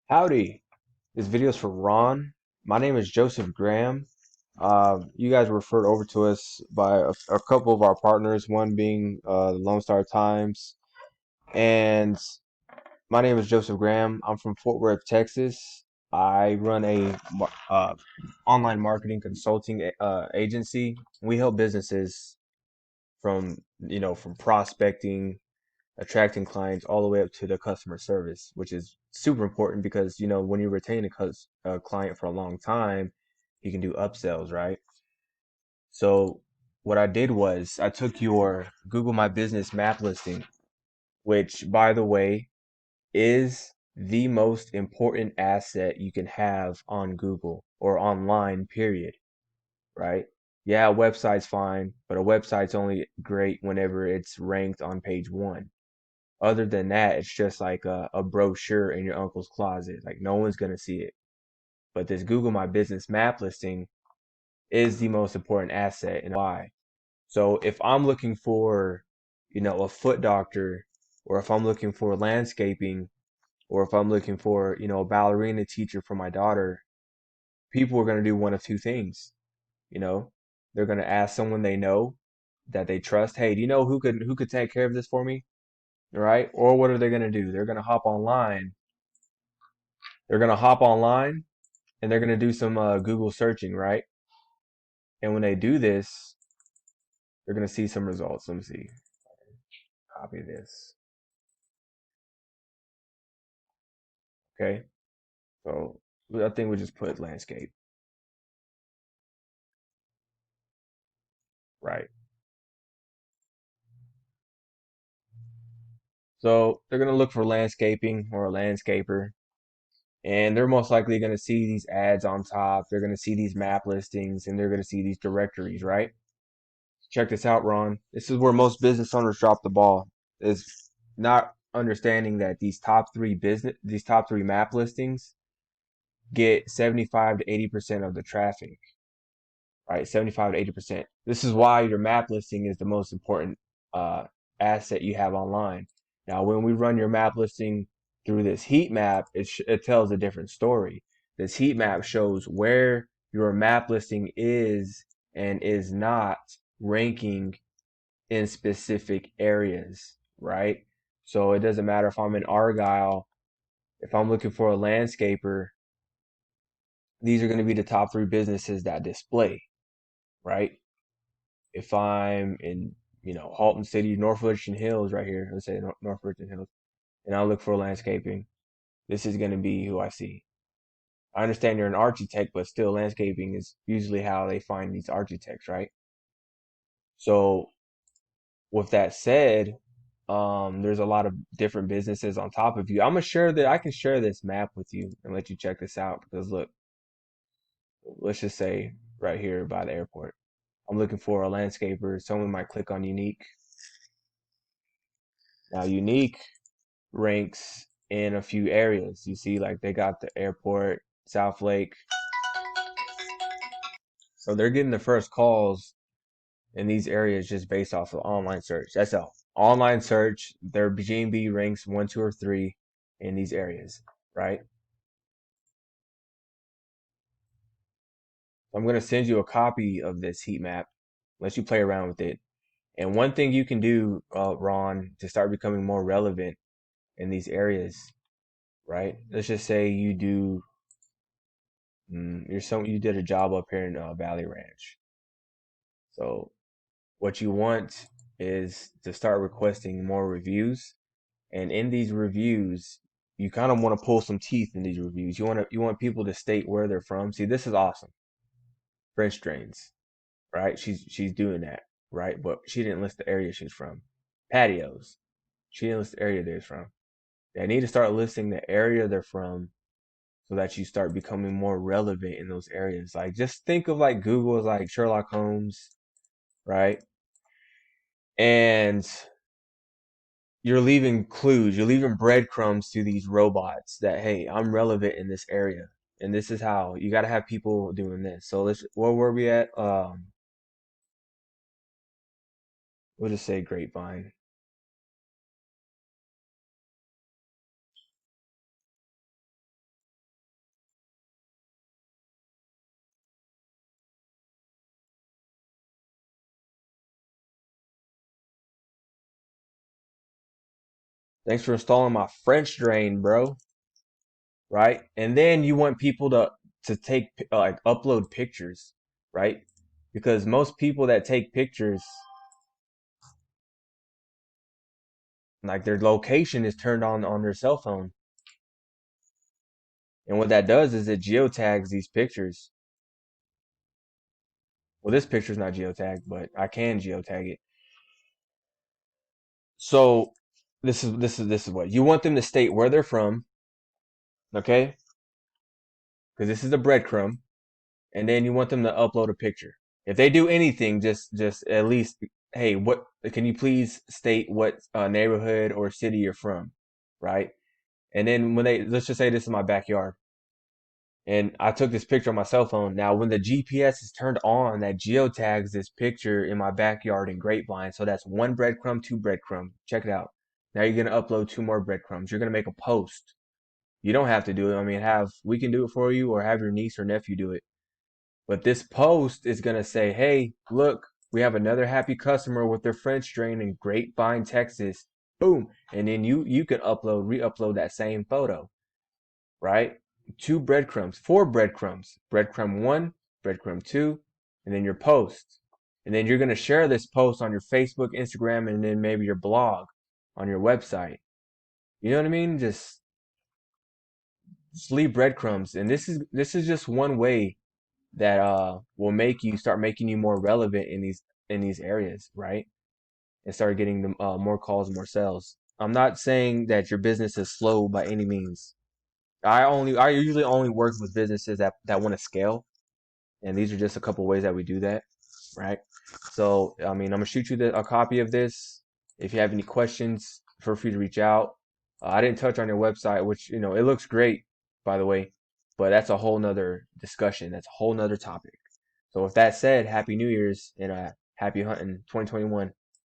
Howdy, this video is for Ron. My name is Joseph Graham. You guys were referred over to us by a couple of our partners, one being the Lone Star Times. And my name is Joseph Graham. I'm from Fort Worth, Texas. I run a online marketing consulting agency. We help businesses from from prospecting, attracting clients all the way up to the customer service, which is super important because when you retain a client for a long time, you can do upsells, right? So what I did was I took your Google My Business map listing, which by the way is the most important asset you can have on Google or online, period, right? Yeah, a website's fine, but a website's only great whenever it's ranked on page one. Other than that, it's just like a brochure in your uncle's closet. Like no one's gonna see it. But this Google My Business map listing is the most important asset, and why? So if I'm looking for, a foot doctor, or if I'm looking for landscaping, or if I'm looking for, a ballerina teacher for my daughter, people are gonna do one of two things. You know, they're gonna ask someone they know that they trust, hey, do you know who could take care of this for me? Right? Or what are they gonna do? They're gonna hop online and they're gonna do some Google searching, right? And when they do this, they're gonna see some results. Let me see. Copy this. Okay. So I think we just put landscape, right? So they're gonna look for landscaping or a landscaper, and they're most likely gonna see these ads on top. They're gonna see these map listings, and they're gonna see these directories, right? Check this out, Ron. This is where most business owners drop the ball. Is not understanding that these top three map listings get 75 to 80% of the traffic, right? 75 to 80%. This is why your map listing is the most important uh, asset you have online. Now, when we run your map listing through this heat map, it tells a different story. This heat map shows where your map listing is and is not ranking in specific areas, right? So it doesn't matter if I'm in Argyle, if I'm looking for a landscaper, these are going to be the top three businesses that display, right? If I'm in, Halton City, North Richland Hills, right here, let's say North Richland Hills, and I look for landscaping, this is going to be who I see. I understand you're an architect, but still, landscaping is usually how they find these architects, right? So, with that said, there's a lot of different businesses on top of you. I can share this map with you and let you check this out because look, let's just say right here by the airport. I'm looking for a landscaper. Someone might click on unique. Now unique ranks in a few areas. You see, like they got the airport, South Lake. So they're getting the first calls in these areas just based off of online search. That's all. Online search, their G&B ranks one, two, or three in these areas, right? I'm going to send you a copy of this heat map. Let you play around with it. And one thing you can do, Ron, to start becoming more relevant in these areas, right? Let's just say you do, you did a job up here in Valley Ranch. So what you want is to start requesting more reviews, and in these reviews, you kind of want to pull some teeth in these reviews. You want people to state where they're from. See, this is awesome. French drains, right? She's doing that, right? But she didn't list the area she's from. Patios. She didn't list the area they're from. They need to start listing the area they're from so that you start becoming more relevant in those areas. Like just think of like Google as like Sherlock Holmes, right? And you're leaving clues, you're leaving breadcrumbs to these robots that, hey, I'm relevant in this area. And this is how you got to have people doing this. So where were we at? We'll just say grapevine. Thanks for installing my French drain, bro. Right? And then you want people to take like upload pictures, right? Because most people that take pictures, like their location is turned on their cell phone. And what that does is it geotags these pictures. Well, this picture's not geotagged, but I can geotag it. So this is what you want them to state where they're from, okay? Because this is a breadcrumb, and then you want them to upload a picture. If they do anything, just at least, hey, what can you please state what neighborhood or city you're from, right? And then when they let's just say this is my backyard, and I took this picture on my cell phone. Now, when the GPS is turned on, that geotags this picture in my backyard in Grapevine. So that's one breadcrumb, two breadcrumb. Check it out. Now you're gonna upload two more breadcrumbs. You're gonna make a post. You don't have to do it. I mean, have we can do it for you, or have your niece or nephew do it. But this post is gonna say, "Hey, look, we have another happy customer with their French drain in Grapevine, Texas." Boom, and then you can re-upload that same photo, right? Two breadcrumbs, four breadcrumbs. Breadcrumb one, breadcrumb two, and then your post. And then you're gonna share this post on your Facebook, Instagram, and then maybe your blog on your website. You know what I mean? Just leave breadcrumbs. And this is just one way that will make you start making you more relevant in these areas, right? And start getting them more calls, more sales. I'm not saying that your business is slow by any means. I usually only work with businesses that want to scale, and these are just a couple ways that we do that, right? So I mean, I'm gonna shoot you a copy of this. If you have any questions, feel free to reach out. I didn't touch on your website, which it looks great, by the way, but that's a whole nother discussion. That's a whole nother topic. So with that said, Happy New Year's and happy hunting 2021.